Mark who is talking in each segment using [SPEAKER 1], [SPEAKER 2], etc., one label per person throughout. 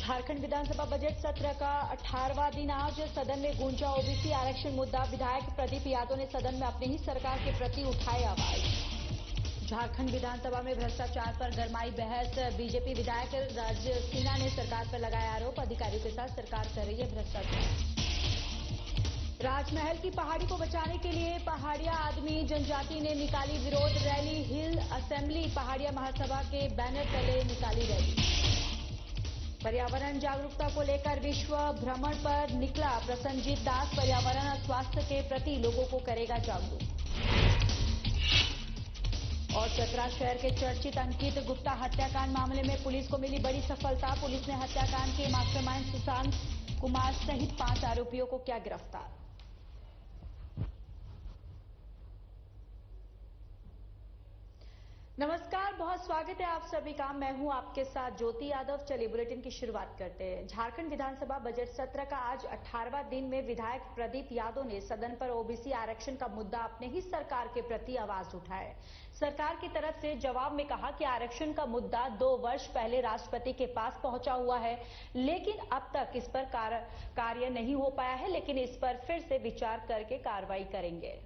[SPEAKER 1] झारखंड विधानसभा budget सत्र का 18वां दिन आज सदन में गूंजा ओबीसी आरक्षण मुद्दा। विधायक प्रदीप यादव ने सदन में अपनी ही सरकार के प्रति उठाए आवाज। झारखंड विधानसभा में भ्रष्टाचार पर गरमाई बहस। बीजेपी विधायक राज सिन्हा ने सरकार पर लगाया आरोप, अधिकारियों के साथ सरकार कर रही है भ्रष्टाचार। राजमहल की पहाड़ी को बचाने के लिए पहाड़िया आदमी जनजाति ने निकाली विरोध रैली। हिल असेंबली पहाड़िया महासभा के बैनर तले निकाली रैली। पर्यावरण जागरूकता को लेकर विश्व भ्रमण पर निकला प्रसन्नजीत दास। पर्यावरण और स्वास्थ्य के प्रति लोगों को करेगा जागरूक। और चतरा शहर के चर्चित अंकित गुप्ता हत्याकांड मामले में पुलिस को मिली बड़ी सफलता। पुलिस ने हत्याकांड के मास्टरमाइंड सुशांत कुमार सहित 5 आरोपियों को किया गिरफ्तार। नमस्कार, बहुत स्वागत है आप सभी का। मैं हूं आपके साथ ज्योति यादव। चलिए बुलेटिन की शुरुआत करते हैं। झारखंड विधानसभा बजट सत्र का आज 18वां दिन में विधायक प्रदीप यादव ने सदन पर ओबीसी आरक्षण का मुद्दा अपने ही सरकार के प्रति आवाज उठाए। सरकार की तरफ से जवाब में कहा कि आरक्षण का मुद्दा 2 वर्ष पहले राष्ट्रपति के पास पहुंचा हुआ है, लेकिन अब तक इस पर कार्य नहीं हो पाया है, लेकिन इस पर फिर से विचार करके कार्रवाई करेंगे।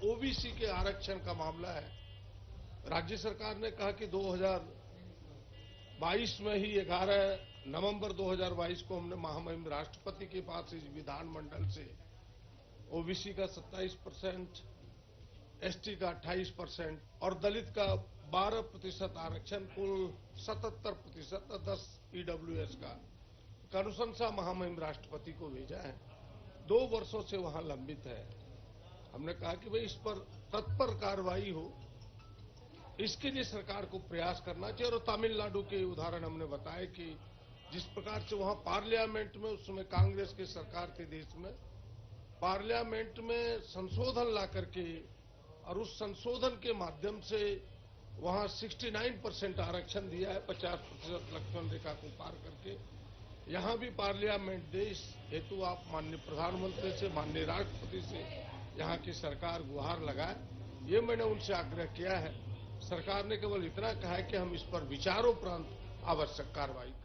[SPEAKER 2] ओबीसी के आरक्षण का मामला है। राज्य सरकार ने कहा कि 2022 में ही 11 नवंबर 2022 को हमने महामहिम राष्ट्रपति के पास इस विधानमंडल से ओबीसी का 27%, एसटी का 28% और दलित का 12% आरक्षण, कुल 77% और 10 ईडब्ल्यूएस का अनुशंसा महामहिम राष्ट्रपति को भेजा है। 2 वर्षों से वहां लंबित है। हमने कहा कि भाई इस पर तत्पर कार्रवाई हो, इसके लिए सरकार को प्रयास करना चाहिए। और तमिलनाडु के उदाहरण हमने बताए कि जिस प्रकार से वहां पार्लियामेंट में, उस समय कांग्रेस की सरकार थी देश में, पार्लियामेंट में संशोधन ला करके और उस संशोधन के माध्यम से वहां 69% आरक्षण दिया है, 50% लक्ष्मण रेखा को पार करके। यहां भी पार्लियामेंट दे, इस हेतु आप माननीय प्रधानमंत्री से, माननीय राष्ट्रपति से यहाँ की सरकार गुहार लगाए, ये मैंने उनसे आग्रह किया है। सरकार ने केवल इतना कहा है कि हम इस पर विचारोपरांत आवश्यक कार्रवाई करें।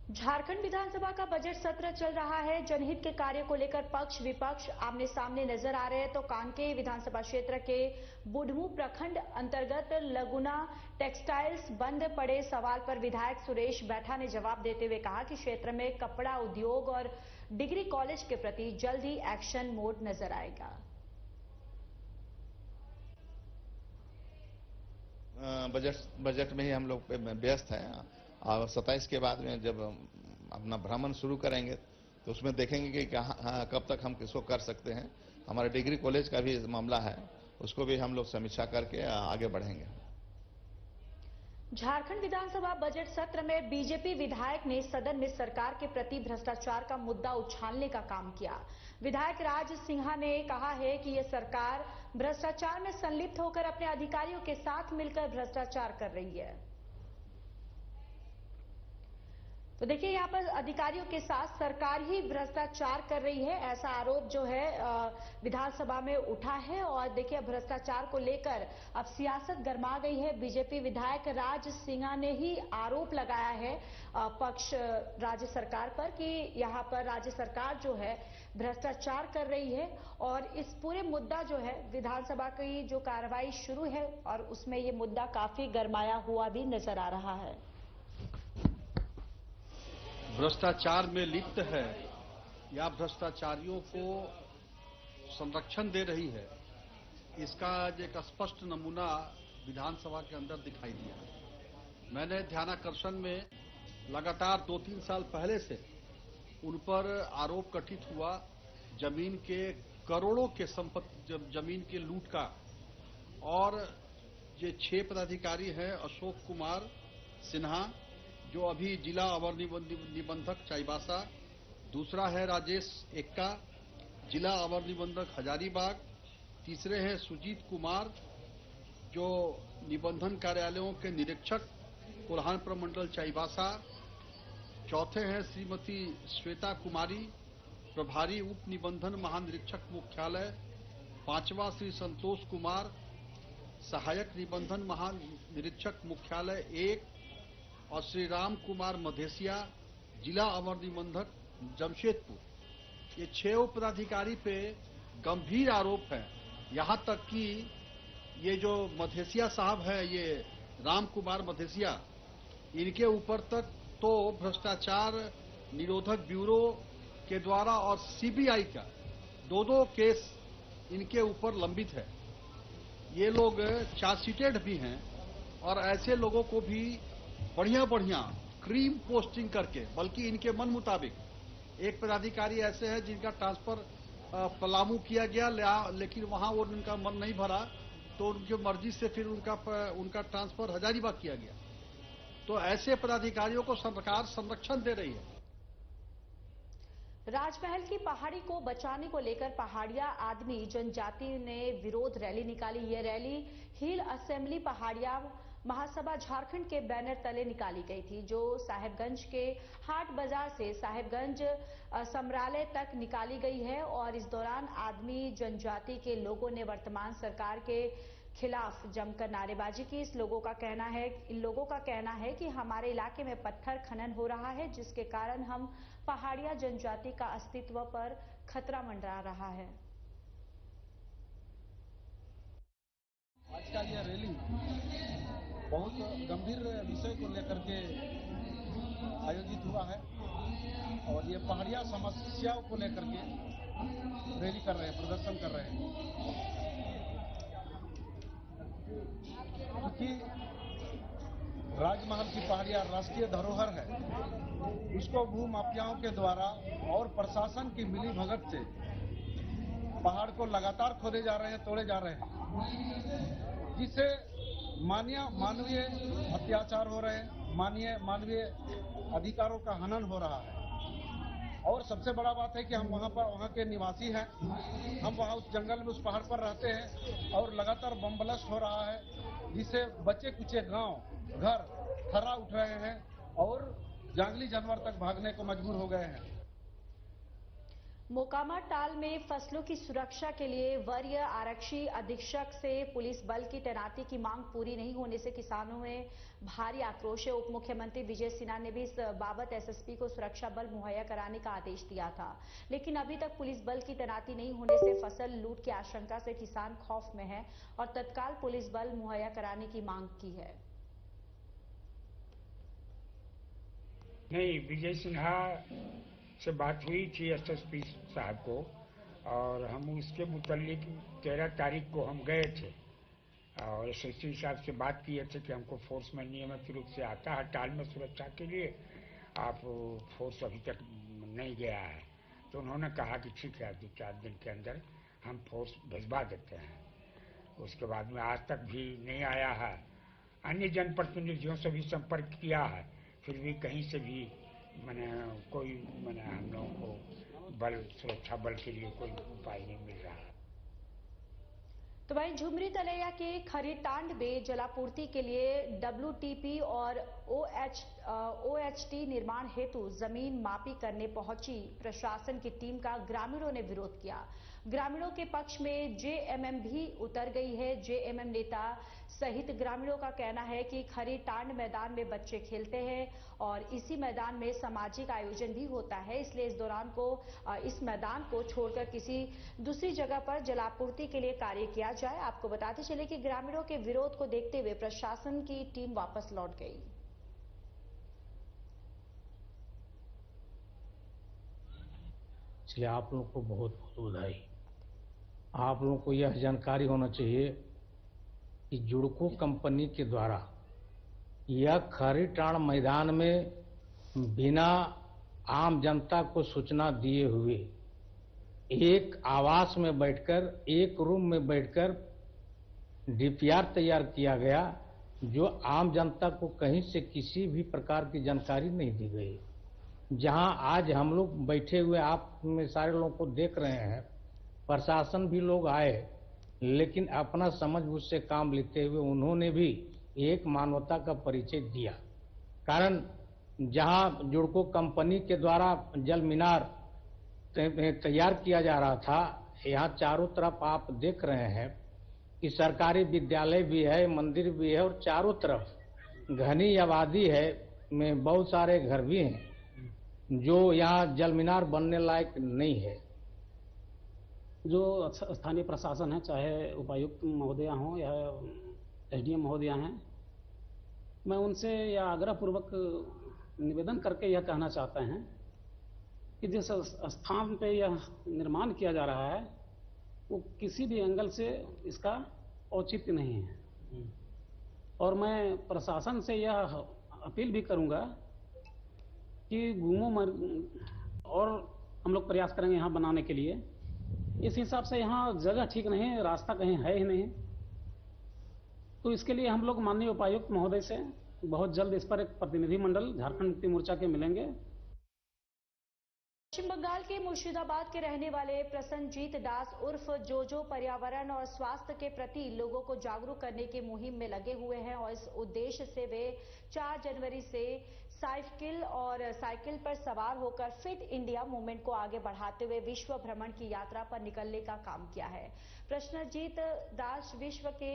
[SPEAKER 1] झारखंड विधानसभा का बजट सत्र चल रहा है। जनहित के कार्य को लेकर पक्ष विपक्ष आमने सामने नजर आ रहे हैं। तो कांकेर विधानसभा क्षेत्र के बुढ़मू प्रखंड अंतर्गत लगुना टेक्सटाइल्स बंद पड़े सवाल पर विधायक सुरेश बैठा ने जवाब देते हुए कहा कि क्षेत्र में कपड़ा उद्योग और डिग्री कॉलेज के प्रति जल्द ही एक्शन मोड नजर आएगा।
[SPEAKER 3] बजट में ही हम लोग व्यस्त हैं और 27 के बाद में जब अपना भ्रमण शुरू करेंगे तो उसमें देखेंगे कि कब तक हम किसको कर सकते हैं। हमारे डिग्री कॉलेज का भी मामला है, उसको भी हम लोग समीक्षा करके आगे बढ़ेंगे।
[SPEAKER 1] झारखंड विधानसभा बजट सत्र में बीजेपी विधायक ने सदन में सरकार के प्रति भ्रष्टाचार का मुद्दा उछालने का काम किया। विधायक राज सिन्हा ने कहा है कि यह सरकार भ्रष्टाचार में संलिप्त होकर अपने अधिकारियों के साथ मिलकर भ्रष्टाचार कर रही है। तो देखिए, यहाँ पर अधिकारियों के साथ सरकार ही भ्रष्टाचार कर रही है, ऐसा आरोप जो है विधानसभा में उठा है। और देखिए, भ्रष्टाचार को लेकर अब सियासत गरमा गई है। बीजेपी विधायक राज सिन्हा ने ही आरोप लगाया है पक्ष राज्य सरकार पर कि यहाँ पर राज्य सरकार जो है भ्रष्टाचार कर रही है। और इस पूरे मुद्दा जो है, विधानसभा की जो कार्रवाई शुरू है और उसमें ये मुद्दा काफी गरमाया हुआ भी नजर आ रहा है।
[SPEAKER 4] भ्रष्टाचार में लिप्त है या भ्रष्टाचारियों को संरक्षण दे रही है, इसका एक स्पष्ट नमूना विधानसभा के अंदर दिखाई दिया। मैंने ध्यानाकर्षण में लगातार 2-3 साल पहले से उन पर आरोप कथित हुआ जमीन के करोड़ों के संपत्ति, जमीन के लूट का। और ये 6 पदाधिकारी हैं, अशोक कुमार सिन्हा जो अभी जिला अवर निबंधक चाईबासा, दूसरा है राजेश एक्का जिला अवर निबंधक हजारीबाग, तीसरे हैं सुजीत कुमार जो निबंधन कार्यालयों के निरीक्षक कोल्हान प्रमंडल चाईबासा, चौथे हैं श्रीमती श्वेता कुमारी प्रभारी उप निबंधन महानिरीक्षक मुख्यालय, 5वां श्री संतोष कुमार सहायक निबंधन महानिरीक्षक मुख्यालय 1 और श्री राम कुमार मधेसिया, जिला अवर निबंधक जमशेदपुर, ये 6 उपपदाधिकारी पे गंभीर आरोप है। यहां तक कि ये जो मधेसिया साहब है, ये राम कुमार मधेसिया, इनके ऊपर तक तो भ्रष्टाचार निरोधक ब्यूरो के द्वारा और सीबीआई का 2 केस इनके ऊपर लंबित है। ये लोग चार्जशीटेड भी हैं और ऐसे लोगों को भी बढ़िया क्रीम पोस्टिंग करके, बल्कि इनके मन मुताबिक एक पदाधिकारी ऐसे हैं जिनका ट्रांसफर पलामू किया गया, लेकिन वहां वो उनका मन नहीं भरा तो उनकी मर्जी से फिर उनका ट्रांसफर हजारीबाग किया गया। तो ऐसे पदाधिकारियों को सरकार संरक्षण दे रही है।
[SPEAKER 1] राजमहल की पहाड़ी को बचाने को लेकर पहाड़िया आदमी जनजाति ने विरोध रैली निकाली। ये रैली हिल असेंबली पहाड़िया महासभा झारखंड के बैनर तले निकाली गई थी, जो साहेबगंज के हाट बाजार से साहेबगंज समरालय तक निकाली गई है। और इस दौरान आदमी जनजाति के लोगों ने वर्तमान सरकार के खिलाफ जमकर नारेबाजी की। इन लोगों का कहना है कि हमारे इलाके में पत्थर खनन हो रहा है, जिसके कारण हम पहाड़िया जनजाति का अस्तित्व पर खतरा मंडरा रहा है।
[SPEAKER 5] आज का यह रैली बहुत गंभीर विषय को लेकर के आयोजित हुआ है और ये पहाड़िया समस्याओं को लेकर के रैली कर रहे हैं, प्रदर्शन कर रहे हैं। क्योंकि राजमहल की पहाड़िया राष्ट्रीय धरोहर है, उसको भूमाफियाओं के द्वारा और प्रशासन की मिलीभगत से पहाड़ को लगातार खोदे जा रहे हैं, तोड़े जा रहे हैं, जिससे मानवीय अत्याचार हो रहे हैं, मानवीय अधिकारों का हनन हो रहा है। और सबसे बड़ा बात है कि हम वहाँ के निवासी हैं, हम वहाँ उस जंगल में, उस पहाड़ पर रहते हैं और लगातार बम ब्लास्ट हो रहा है, जिससे बचे कुचे गांव घर थर्रा उठ रहे हैं और जंगली जानवर तक भागने को मजबूर हो गए हैं।
[SPEAKER 1] मोकामा टाल में फसलों की सुरक्षा के लिए वरीय आरक्षी अधीक्षक से पुलिस बल की तैनाती की मांग पूरी नहीं होने से किसानों में भारी आक्रोश है। उप मुख्यमंत्री विजय सिन्हा ने भी इस बाबत एसएसपी को सुरक्षा बल मुहैया कराने का आदेश दिया था, लेकिन अभी तक पुलिस बल की तैनाती नहीं होने से फसल लूट की आशंका से किसान खौफ में है और तत्काल पुलिस बल मुहैया कराने की मांग की है।
[SPEAKER 6] नहीं, विजय सिन्हा से बात हुई थी एसएसपी साहब को और हम उसके मुतालिक 13 तारीख को हम गए थे और एसएसपी साहब से बात किए थे कि हमको फोर्स में नियमित रूप से आता है टाल में सुरक्षा के लिए, आप फोर्स अभी तक नहीं गया है। तो उन्होंने कहा कि ठीक है, 2-4 दिन के अंदर हम फोर्स भिजवा देते हैं। उसके बाद में आज तक भी नहीं आया है। अन्य जनप्रतिनिधियों से भी संपर्क किया है, फिर भी कहीं से भी कोई हम लोगों को सुरक्षा बल के लिए कोई उपाय नहीं मिल रहा है।
[SPEAKER 1] तो वहीं झुमरी तलैया के खरीटांड में जलापूर्ति के लिए WTP और OHT निर्माण हेतु जमीन मापी करने पहुंची प्रशासन की टीम का ग्रामीणों ने विरोध किया। ग्रामीणों के पक्ष में JMM भी उतर गई है। JMM नेता सहित ग्रामीणों का कहना है कि खरीटांड मैदान में बच्चे खेलते हैं और इसी मैदान में सामाजिक आयोजन भी होता है, इसलिए इस मैदान को छोड़कर किसी दूसरी जगह पर जलापूर्ति के लिए कार्य किया जाए। आपको बताते चले कि ग्रामीणों के विरोध को देखते हुए प्रशासन की टीम वापस लौट गई।
[SPEAKER 7] इसलिए आप लोगों को बहुत बहुत बधाई। आप लोगों को यह जानकारी होना चाहिए कि जुड़को कंपनी के द्वारा यह खरीटांड मैदान में बिना आम जनता को सूचना दिए हुए एक आवास में बैठकर, एक रूम में बैठकर DPR तैयार किया गया, जो आम जनता को कहीं से किसी भी प्रकार की जानकारी नहीं दी गई। जहां आज हम लोग बैठे हुए आप में सारे लोगों को देख रहे हैं, प्रशासन भी लोग आए, लेकिन अपना समझबूझ से काम लेते हुए उन्होंने भी एक मानवता का परिचय दिया। कारण जहां जुड़को कंपनी के द्वारा जल मीनार तैयार किया जा रहा था, यहाँ चारों तरफ आप देख रहे हैं कि सरकारी विद्यालय भी है, मंदिर भी है और चारों तरफ घनी आबादी है, में बहुत सारे घर भी हैं जो यहाँ जल मीनार बनने लायक नहीं है।
[SPEAKER 8] जो स्थानीय प्रशासन है, चाहे उपायुक्त महोदया हों या एसडीएम महोदया हैं, मैं उनसे यह आग्रहपूर्वक निवेदन करके यह कहना चाहते हैं कि जिस स्थान पे यह निर्माण किया जा रहा है वो किसी भी एंगल से इसका औचित्य नहीं है। और मैं प्रशासन से यह अपील भी करूंगा कि और हम लोग प्रयास करेंगे यहाँ बनाने के लिए। इस हिसाब से यहाँ जगह ठीक नहीं है, रास्ता कहीं है ही नहीं, तो इसके लिए हम लोग माननीय उपायुक्त महोदय से बहुत जल्द इस पर एक प्रतिनिधिमंडल झारखंड मुक्ति मोर्चा के मिलेंगे।
[SPEAKER 1] पश्चिम बंगाल के मुर्शिदाबाद के रहने वाले प्रसन्नजीत दास उर्फ जोजो पर्यावरण और स्वास्थ्य के प्रति लोगों को जागरूक करने की मुहिम में लगे हुए हैं और इस उद्देश्य से वे 4 जनवरी से साइकिल पर सवार होकर फिट इंडिया मूवमेंट को आगे बढ़ाते हुए विश्व भ्रमण की यात्रा पर निकलने का काम किया है। प्रसन्नजीत दास विश्व के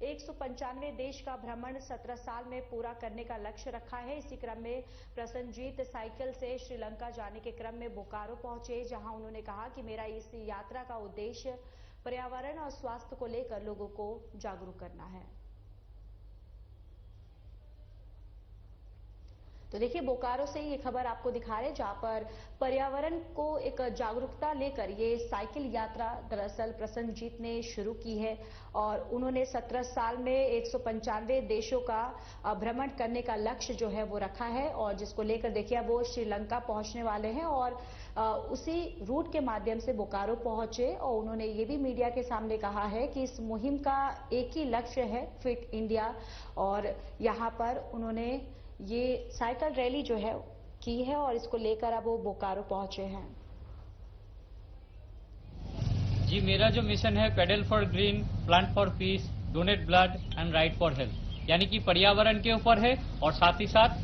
[SPEAKER 1] 195 देश का भ्रमण 17 साल में पूरा करने का लक्ष्य रखा है। इसी क्रम में प्रसन्नजीत साइकिल से श्रीलंका जाने के क्रम में बोकारो पहुंचे, जहां उन्होंने कहा कि मेरा इस यात्रा का उद्देश्य पर्यावरण और स्वास्थ्य को लेकर लोगों को जागरूक करना है। तो देखिए, बोकारो से ये खबर आपको दिखा रहे हैं, जहां पर पर्यावरण को एक जागरूकता लेकर ये साइकिल यात्रा दरअसल प्रसन्नजीत ने शुरू की है और उन्होंने 17 साल में 195 देशों का भ्रमण करने का लक्ष्य जो है वो रखा है और जिसको लेकर देखिए वो श्रीलंका पहुंचने वाले हैं और उसी रूट के माध्यम से बोकारो पहुंचे और उन्होंने ये भी मीडिया के सामने कहा है कि इस मुहिम का एक ही लक्ष्य है, फिट इंडिया, और यहाँ पर उन्होंने ये साइकिल रैली जो है की है और इसको लेकर अब वो बोकारो पहुंचे हैं।
[SPEAKER 9] जी, मेरा जो मिशन है pedal for green, plant for piece, donate blood and right for health, यानी कि पर्यावरण के ऊपर है और साथ ही साथ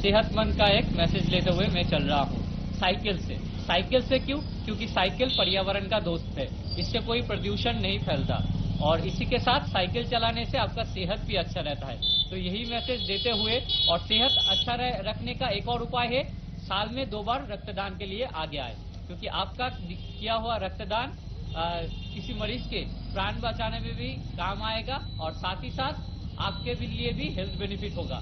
[SPEAKER 9] सेहतमंद का एक मैसेज लेते हुए मैं चल रहा हूँ साइकिल से क्यों? क्योंकि साइकिल पर्यावरण का दोस्त है, इससे कोई प्रदूषण नहीं फैलता और इसी के साथ साइकिल चलाने से आपका सेहत भी अच्छा रहता है। तो यही मैसेज देते हुए और सेहत अच्छा रखने का एक और उपाय है, साल में 2 बार रक्तदान के लिए आगे आए, क्योंकि आपका किया हुआ रक्तदान किसी मरीज के प्राण बचाने में भी काम आएगा और साथ ही साथ आपके लिए भी हेल्थ बेनिफिट होगा।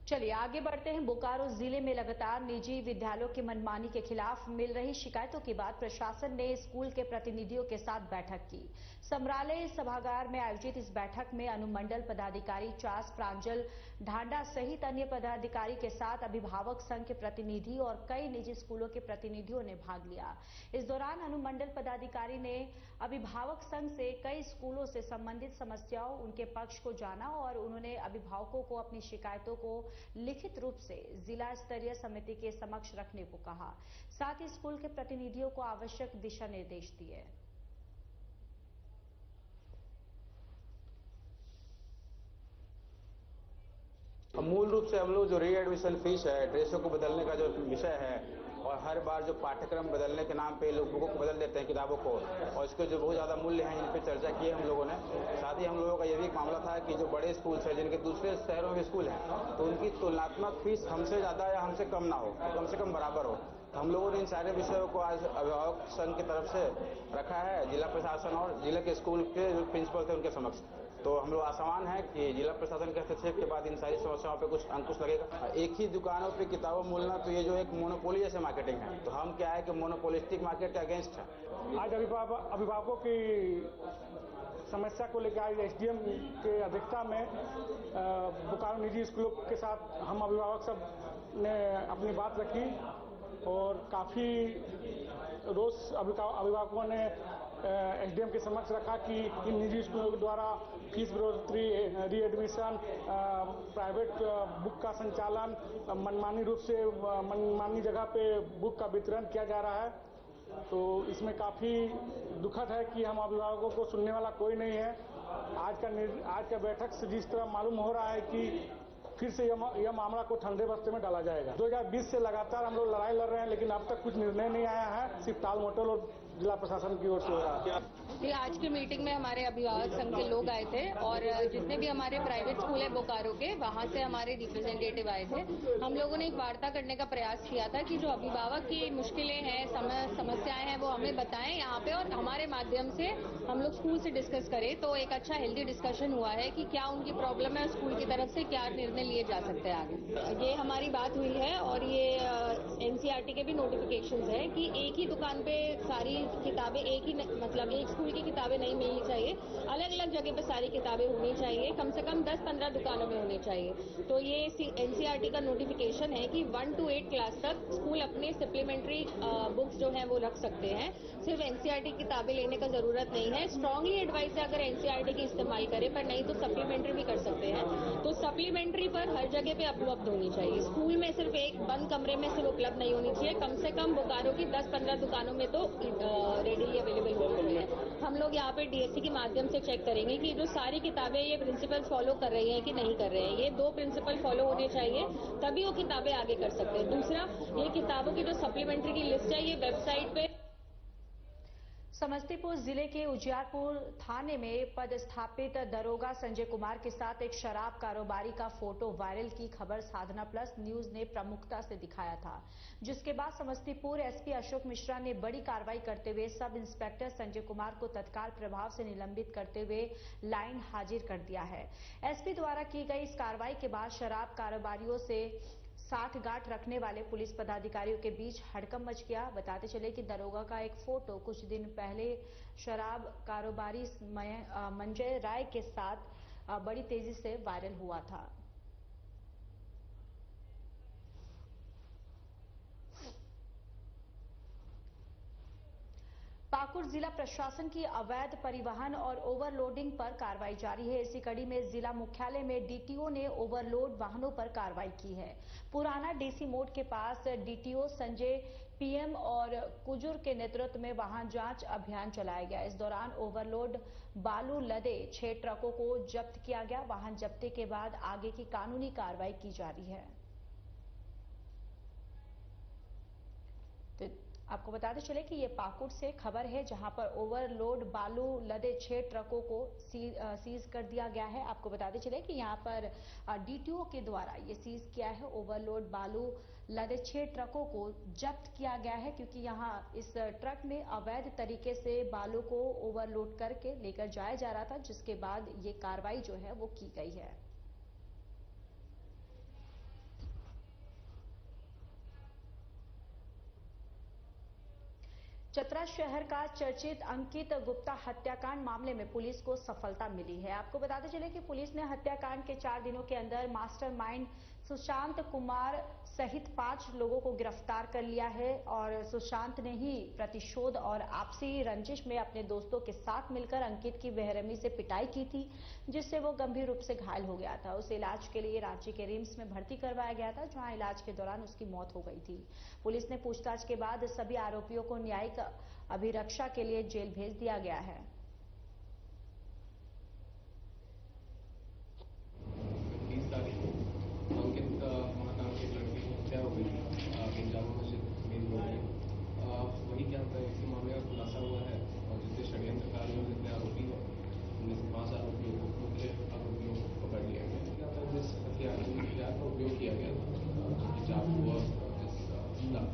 [SPEAKER 1] चलिए आगे बढ़ते हैं। बोकारो जिले में लगातार निजी विद्यालयों की मनमानी के खिलाफ मिल रही शिकायतों के बाद प्रशासन ने स्कूल के प्रतिनिधियों के साथ बैठक की। समरालय सभागार में आयोजित इस बैठक में अनुमंडल पदाधिकारी चास प्रांजल ढांडा सहित अन्य पदाधिकारी के साथ अभिभावक संघ के प्रतिनिधि और कई निजी स्कूलों के प्रतिनिधियों ने भाग लिया। इस दौरान अनुमंडल पदाधिकारी ने अभिभावक संघ से कई स्कूलों से संबंधित समस्याओं, उनके पक्ष को जाना और उन्होंने अभिभावकों को अपनी शिकायतों को लिखित रूप से जिला स्तरीय समिति के समक्ष रखने को कहा। साथ ही स्कूल के प्रतिनिधियों को आवश्यक दिशा निर्देश दिए।
[SPEAKER 10] मूल रूप से हम लोग जो रीएडमिशन फीस है, ड्रेसों को बदलने का जो विषय है और हर बार जो पाठ्यक्रम बदलने के नाम पे लोग बुकों को बदल देते हैं, किताबों को, और इसके जो बहुत ज़्यादा मूल्य हैं इन पे चर्चा की है हम लोगों ने। साथ ही हम लोगों का ये भी एक मामला था कि जो बड़े स्कूल हैं जिनके दूसरे शहरों में स्कूल हैं, तो उनकी तुलनात्मक फीस हमसे ज़्यादा या हमसे कम ना हो, कम से कम बराबर हो। तो हम लोगों ने इन सारे विषयों को आज अभिभावक संघ की तरफ से रखा है जिला प्रशासन और जिले के स्कूल के जो प्रिंसिपल थे उनके समक्ष। तो हम लोग आसान है कि जिला प्रशासन के हस्तक्षेप के बाद इन सारी समस्याओं पे कुछ अंकुश लगेगा। एक ही दुकानों पे किताबों मिलना, तो ये जो एक मोनोपोली जैसे मार्केटिंग है, तो हम क्या है कि मोनोपोलिस्टिक मार्केट के अगेंस्ट है।
[SPEAKER 11] आज अभिभावकों की समस्या को लेकर आज एसडीएम के अध्यक्षता में बोकारो निजी स्कूलों के साथ हम अभिभावक सब ने अपनी बात रखी और काफ़ी रोष अभिभावकों ने एसडीएम के समक्ष रखा कि इन निजी स्कूलों के द्वारा फीस बढ़ोतरी, रीएडमिशन, प्राइवेट बुक का संचालन, मनमानी रूप से मनमानी जगह पे बुक का वितरण किया जा रहा है। तो इसमें काफ़ी दुखद है कि हम अभिभावकों को सुनने वाला कोई नहीं है। आज का बैठक से जिस तरह मालूम हो रहा है कि फिर से यह मामला को ठंडे बस्ते में डाला जाएगा। 2020 से लगातार हम लोग लड़ाई लड़ रहे हैं, लेकिन अब तक कुछ निर्णय नहीं आया है। सिर्फ टाल मटोल और जिला प्रशासन की ओर से हो रहा है।
[SPEAKER 12] जी, आज की मीटिंग में हमारे अभिभावक संघ के लोग आए थे और जितने भी हमारे प्राइवेट स्कूल है बोकारो के, वहां से हमारे रिप्रेजेंटेटिव आए थे। हम लोगों ने एक वार्ता करने का प्रयास किया था कि जो अभिभावक की मुश्किलें हैं, समस्याएं हैं, वो हमें बताएं यहाँ पे और हमारे माध्यम से हम लोग स्कूल से डिस्कस करें। तो एक अच्छा हेल्दी डिस्कशन हुआ है कि क्या उनकी प्रॉब्लम है, स्कूल की तरफ से क्या निर्णय लिए जा सकते हैं आगे। ये हमारी बात हुई है और ये एनसीईआरटी के भी नोटिफिकेशंस है कि एक ही दुकान पे सारी किताबें मतलब एक स्कूल की किताबें नहीं मिलनी चाहिए, अलग अलग जगह पे सारी किताबें होनी चाहिए, कम से कम 10-15 दुकानों में होनी चाहिए। तो ये एनसीईआरटी का नोटिफिकेशन है कि 1 to 8 क्लास तक स्कूल अपने सप्लीमेंट्री बुक्स जो है वो रख सकते हैं। सिर्फ एनसीईआरटी किताबें लेने का जरूरत नहीं है। स्ट्रांगली एडवाइस है अगर एनसीईआरटी की इस्तेमाल करें, पर नहीं तो सप्लीमेंट्री भी कर सकते हैं। तो सप्लीमेंट्री पर हर जगह पे उपलब्ध होनी चाहिए। स्कूल में सिर्फ एक बंद कमरे में सिर्फ उपलब्ध नहीं होनी चाहिए, कम से कम बोकारो की 10-15 दुकानों में तो रेडीली अवेलेबल होनी चाहिए। हम लोग यहाँ पे डीएससी के माध्यम से चेक करेंगे कि जो सारी किताबें ये प्रिंसिपल फॉलो कर रही हैं कि नहीं कर रहे हैं। ये 2 प्रिंसिपल फॉलो होने चाहिए, तभी वो किताबें आगे कर सकते हैं। दूसरा, ये किताबों की जो सप्लीमेंट्री की लिस्ट है, ये वेबसाइट पे।
[SPEAKER 1] समस्तीपुर जिले के उजियारपुर थाने में पदस्थापित दरोगा संजय कुमार के साथ एक शराब कारोबारी का फोटो वायरल की खबर साधना प्लस न्यूज ने प्रमुखता से दिखाया था, जिसके बाद समस्तीपुर एसपी अशोक मिश्रा ने बड़ी कार्रवाई करते हुए सब इंस्पेक्टर संजय कुमार को तत्काल प्रभाव से निलंबित करते हुए लाइन हाजिर कर दिया है। एसपी द्वारा की गई इस कार्रवाई के बाद शराब कारोबारियों से साठगांठ रखने वाले पुलिस पदाधिकारियों के बीच हड़कंप मच गया। बताते चले कि दरोगा का एक फोटो कुछ दिन पहले शराब कारोबारी मंजय राय के साथ बड़ी तेजी से वायरल हुआ था। पाकुड़ जिला प्रशासन की अवैध परिवहन और ओवरलोडिंग पर कार्रवाई जारी है। इसी कड़ी में जिला मुख्यालय में डीटीओ ने ओवरलोड वाहनों पर कार्रवाई की है। पुराना डीसी मोड़ के पास डीटीओ संजय पीएम और कुजुर के नेतृत्व में वाहन जांच अभियान चलाया गया। इस दौरान ओवरलोड बालू लदे 6 ट्रकों को जब्त किया गया। वाहन जब्ती के बाद आगे की कानूनी कार्रवाई की जा रही है। तो आपको बताते चले कि ये पाकुड़ से खबर है, जहां पर ओवरलोड बालू लदे 6 ट्रकों को सीज कर दिया गया है। आपको बताते चले कि यहां पर डीटीओ के द्वारा ये सीज किया है। ओवरलोड बालू लदे 6 ट्रकों को जब्त किया गया है, क्योंकि यहां इस ट्रक में अवैध तरीके से बालू को ओवरलोड करके लेकर जाया जा रहा था, जिसके बाद ये कार्रवाई जो है वो की गई है। चतरा शहर का चर्चित अंकित गुप्ता हत्याकांड मामले में पुलिस को सफलता मिली है। आपको बताते चले कि पुलिस ने हत्याकांड के 4 दिनों के अंदर मास्टरमाइंड सुशांत कुमार सहित 5 लोगों को गिरफ्तार कर लिया है और सुशांत ने ही प्रतिशोध और आपसी रंजिश में अपने दोस्तों के साथ मिलकर अंकित की बेरहमी से पिटाई की थी, जिससे वो गंभीर रूप से घायल हो गया था। उसे इलाज के लिए रांची के रिम्स में भर्ती करवाया गया था, जहां इलाज के दौरान उसकी मौत हो गई थी। पुलिस ने पूछताछ के बाद सभी आरोपियों को न्यायिक अभिरक्षा के लिए जेल भेज दिया गया है।
[SPEAKER 13] वही क्या होता है, इसी मामले का खुलासा हुआ है और जितने षड्यंत्रकारी और जितने आरोपी हैं, उनमें से 5 आरोपियों को मुख्य आरोपियों को पकड़ लिया गया। क्या था, जिस हथियार का उपयोग किया गया था, जो कि चाकू और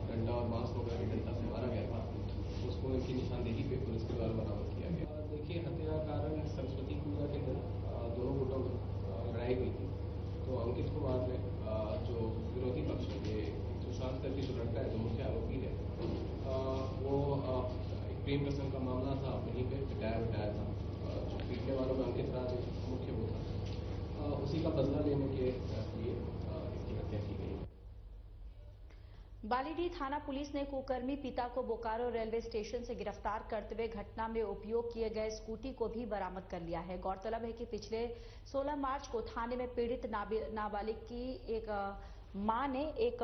[SPEAKER 13] डंडा और बांस वगैरह डंडा से मारा गया था, उसको इनकी निशानदेही पे पुलिस के द्वारा बरामद किया गया। देखिए, हत्या का कारण सरस्वती पूजा के दिन दोनों गुटों में लड़ाई हुई थी। तो अंकित कुमार ने जो विरोधी पक्ष है, ये सुशांत करके जो लड़का है, जो मुख्य आरोपी है, वो एक प्रेम प्रसंग का मामला था, वहीं पे पिटाया था। जो पीटने वालों में अंकित राज मुख्य वो था। उसी का बदला लेने के लिए इसकी हत्या की गई।
[SPEAKER 1] बालीडीह थाना पुलिस ने कुकर्मी पिता को बोकारो रेलवे स्टेशन से गिरफ्तार करते हुए घटना में उपयोग किए गए स्कूटी को भी बरामद कर लिया है। गौरतलब है कि पिछले 16 मार्च को थाने में पीड़ित नाबालिग की एक मां ने एक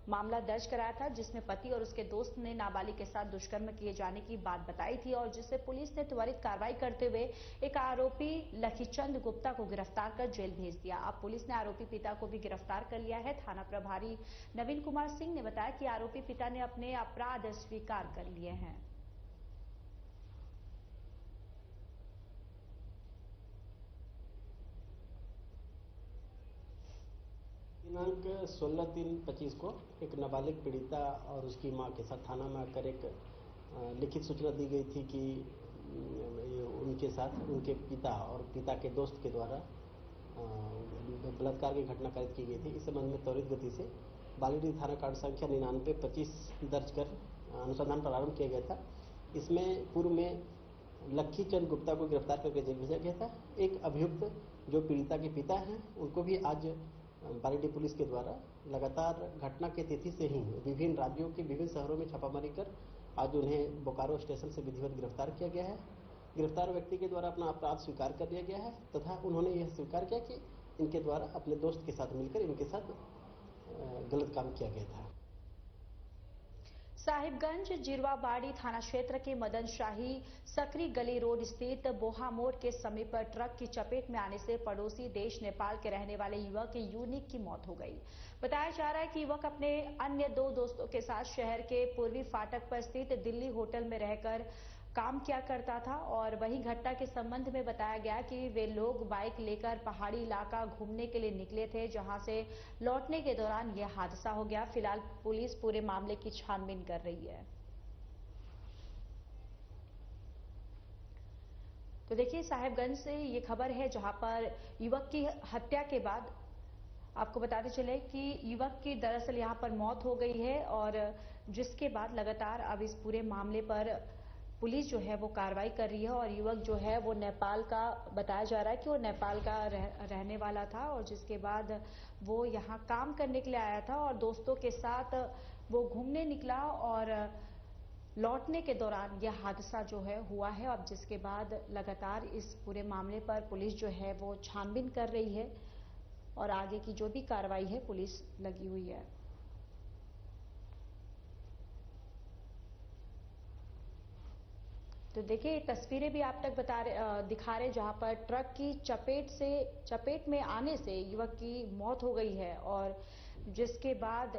[SPEAKER 1] मामला दर्ज कराया था, जिसमें पति और उसके दोस्त ने नाबालिग के साथ दुष्कर्म किए जाने की बात बताई थी और जिससे पुलिस ने त्वरित कार्रवाई करते हुए एक आरोपी लखीचंद गुप्ता को गिरफ्तार कर जेल भेज दिया। अब पुलिस ने आरोपी पिता को भी गिरफ्तार कर लिया है। थाना प्रभारी नवीन कुमार सिंह ने बताया कि आरोपी पिता ने अपने अपराध स्वीकार कर लिए हैं।
[SPEAKER 14] दिनांक 16/3/25 को एक नाबालिग पीड़िता और उसकी मां के साथ थाना में आकर एक लिखित सूचना दी गई थी कि उनके साथ उनके पिता और पिता के दोस्त के द्वारा बलात्कार की घटना कारित की गई थी। इस संबंध में त्वरित गति से बालीडीह थाना कांड संख्या 99/25 दर्ज कर अनुसंधान प्रारंभ किया गया था। इसमें पूर्व में लक्की चंद गुप्ता को गिरफ्तार करके जेल भेजा गया था। एक अभियुक्त जो पीड़िता के पिता हैं उनको भी आज बालीडीह पुलिस के द्वारा लगातार घटना के तिथि से ही विभिन्न राज्यों के विभिन्न शहरों में छापामारी कर आज उन्हें बोकारो स्टेशन से विधिवत गिरफ्तार किया गया है। गिरफ्तार व्यक्ति के द्वारा अपना अपराध स्वीकार कर लिया गया है तथा उन्होंने यह स्वीकार किया कि इनके द्वारा अपने दोस्त के साथ मिलकर इनके साथ गलत काम किया गया था।
[SPEAKER 1] साहिबगंज जिरवाबाड़ी थाना क्षेत्र के मदन शाही सकरी गली रोड स्थित बोहा मोड़ के समीप पर ट्रक की चपेट में आने से पड़ोसी देश नेपाल के रहने वाले युवक यूनिक की मौत हो गई। बताया जा रहा है कि युवक अपने अन्य 2 दोस्तों के साथ शहर के पूर्वी फाटक पर स्थित दिल्ली होटल में रहकर काम किया करता था और वही घटना के संबंध में बताया गया कि वे लोग बाइक लेकर पहाड़ी इलाका घूमने के लिए निकले थे, जहां से लौटने के दौरान यह हादसा हो गया। फिलहाल पुलिस पूरे मामले की छानबीन कर रही है। तो देखिए, साहिबगंज से ये खबर है जहां पर युवक की हत्या के बाद आपको बताते चले कि युवक की दरअसल यहां पर मौत हो गई है और जिसके बाद लगातार अब इस पूरे मामले पर पुलिस जो है वो कार्रवाई कर रही है और युवक जो है वो नेपाल का बताया जा रहा है कि वो नेपाल का रहने वाला था और जिसके बाद वो यहाँ काम करने के लिए आया था और दोस्तों के साथ वो घूमने निकला और लौटने के दौरान यह हादसा जो है हुआ है। अब जिसके बाद लगातार इस पूरे मामले पर पुलिस जो है वो छानबीन कर रही है और आगे की जो भी कार्रवाई है पुलिस लगी हुई है। तो देखिए, ये तस्वीरें भी आप तक दिखा रहे जहां पर ट्रक की चपेट में आने से युवक की मौत हो गई है और जिसके बाद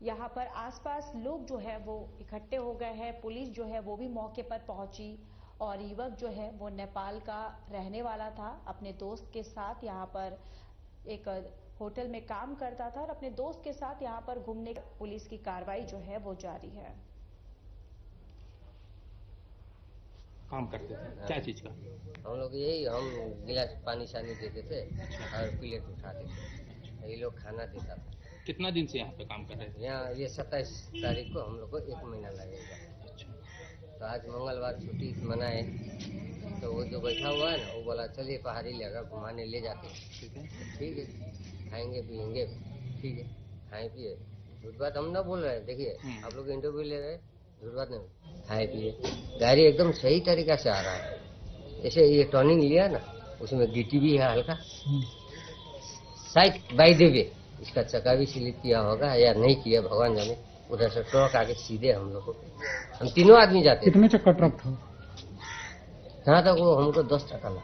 [SPEAKER 1] यहां पर आसपास लोग जो है वो इकट्ठे हो गए हैं। पुलिस जो है वो भी मौके पर पहुंची और युवक जो है वो नेपाल का रहने वाला था, अपने दोस्त के साथ यहां पर एक होटल में काम करता था और अपने दोस्त के साथ यहां पर घूमने। पुलिस की कार्रवाई जो है वो जारी है।
[SPEAKER 15] काम करते थे क्या चीज का?
[SPEAKER 16] हम लोग यही हम गिलास पानी शानी देते थे और प्लेट उठाते थे, ये लोग खाना देता था।
[SPEAKER 15] कितना दिन से यहाँ पे काम कर रहे थे?
[SPEAKER 16] यहाँ ये 27 तारीख को हम लोग को 1 महीना लगेगा। तो आज मंगलवार छुट्टी मनाए तो वो जो बैठा हुआ है ना वो बोला चलिए पहाड़ी लेगा घुमाने ले जाते हैं। ठीक है, खाएंगे पियेंगे, ठीक है, खाए पिए, झूठ बात हम ना बोल रहे हैं। देखिए आप लोग इंटरव्यू ले रहे, झूठ बात नहीं, खाए पिए, गाड़ी एकदम सही तरीका से आ रहा है। जैसे ये टर्निंग लिया ना उसमें गिट्टी भी है हल्का, शायद बाई द वे इसका चक्का भी स्लिप किया होगा या नहीं किया भगवान जाने। उधर से ट्रक आगे सीधे हम लोग को, हम तीनों आदमी जाते।
[SPEAKER 17] कितने चक्का ट्रक था?
[SPEAKER 16] जहाँ तक वो हमको 10 चक्का लगा।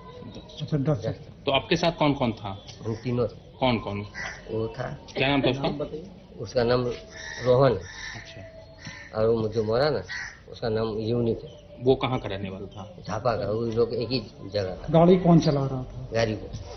[SPEAKER 15] अच्छा 10। तो आपके साथ कौन कौन था?
[SPEAKER 16] हम तीनों।
[SPEAKER 15] कौन कौन?
[SPEAKER 16] वो था,
[SPEAKER 15] क्या नाम था उसका?
[SPEAKER 16] उसका नाम रोहन।
[SPEAKER 15] अच्छा।
[SPEAKER 16] और वो जो मरा ना उसका नाम यूनिक है।
[SPEAKER 15] वो कहाँ का रहने वाला था?
[SPEAKER 16] झापा का। वो लोग एक ही जगह था।
[SPEAKER 17] गाड़ी कौन चला रहा था?
[SPEAKER 16] गाड़ी को।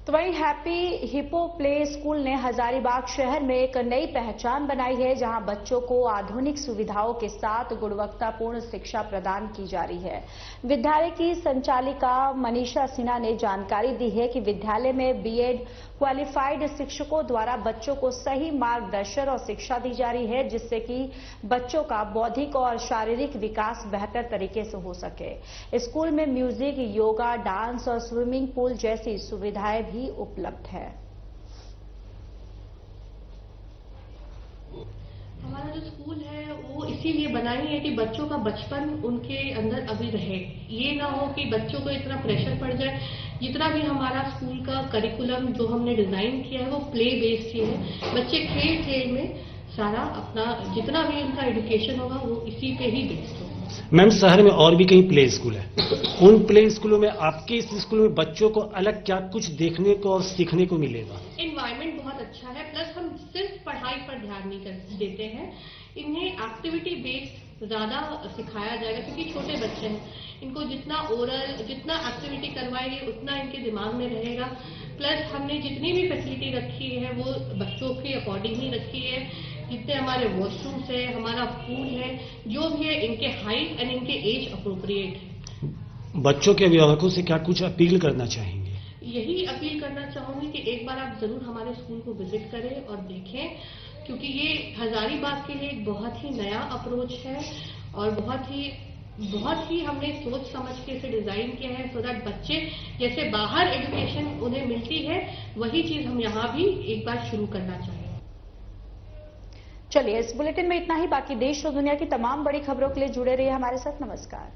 [SPEAKER 1] तो वहीं हैप्पी हिप्पो प्ले स्कूल ने हजारीबाग शहर में एक नई पहचान बनाई है, जहां बच्चों को आधुनिक सुविधाओं के साथ गुणवत्तापूर्ण शिक्षा प्रदान की जा रही है। विद्यालय की संचालिका मनीषा सिन्हा ने जानकारी दी है कि विद्यालय में बीएड क्वालिफाइड शिक्षकों द्वारा बच्चों को सही मार्गदर्शन और शिक्षा दी जा रही है, जिससे कि बच्चों का बौद्धिक और शारीरिक विकास बेहतर तरीके से हो सके। स्कूल में म्यूजिक, योगा, डांस और स्विमिंग पूल जैसी सुविधाएं भी उपलब्ध है।
[SPEAKER 18] हमारा जो स्कूल है वो इसीलिए बनाई है कि बच्चों का बचपन उनके अंदर अभी रहे। ये ना हो कि बच्चों को इतना प्रेशर पड़ जाए। जितना भी हमारा स्कूल का करिकुलम जो हमने डिजाइन किया है वो प्ले बेस्ड ही है। बच्चे खेल खेल में सारा अपना जितना भी उनका एजुकेशन होगा वो इसी पे ही बेस्ड होगा।
[SPEAKER 19] मैम शहर में और भी कई प्ले स्कूल है, उन प्ले स्कूलों में आपके इस स्कूल में बच्चों को अलग क्या कुछ देखने को और सीखने को मिलेगा?
[SPEAKER 18] एनवायरनमेंट बहुत अच्छा है, प्लस हम सिर्फ पढ़ाई पर ध्यान नहीं देते हैं। इन्हें एक्टिविटी बेस्ड ज्यादा सिखाया जाएगा, क्योंकि छोटे बच्चे हैं, इनको जितना ओरल जितना एक्टिविटी करवाएंगे उतना इनके दिमाग में रहेगा। प्लस हमने जितनी भी फैसिलिटी रखी है वो बच्चों के अकॉर्डिंग ही रखी है, जितने हमारे वॉशरूम्स है, हमारा पूल है, जो भी है इनके हाइट एंड इनके एज अप्रोप्रिएट है।
[SPEAKER 19] बच्चों के अभिभावकों से क्या कुछ अपील करना चाहेंगे?
[SPEAKER 18] यही अपील करना चाहूंगी कि एक बार आप जरूर हमारे स्कूल को विजिट करें और देखें, क्योंकि ये हजारीबाग के लिए एक बहुत ही नया अप्रोच है और बहुत ही हमने सोच समझ के इसे डिजाइन किया है, सो दैट बच्चे जैसे बाहर एजुकेशन उन्हें मिलती है वही चीज हम यहाँ भी एक बार शुरू करना चाहिए।
[SPEAKER 1] चलिए, इस बुलेटिन में इतना ही। बाकी देश और दुनिया की तमाम बड़ी खबरों के लिए जुड़े रहिए हमारे साथ। नमस्कार।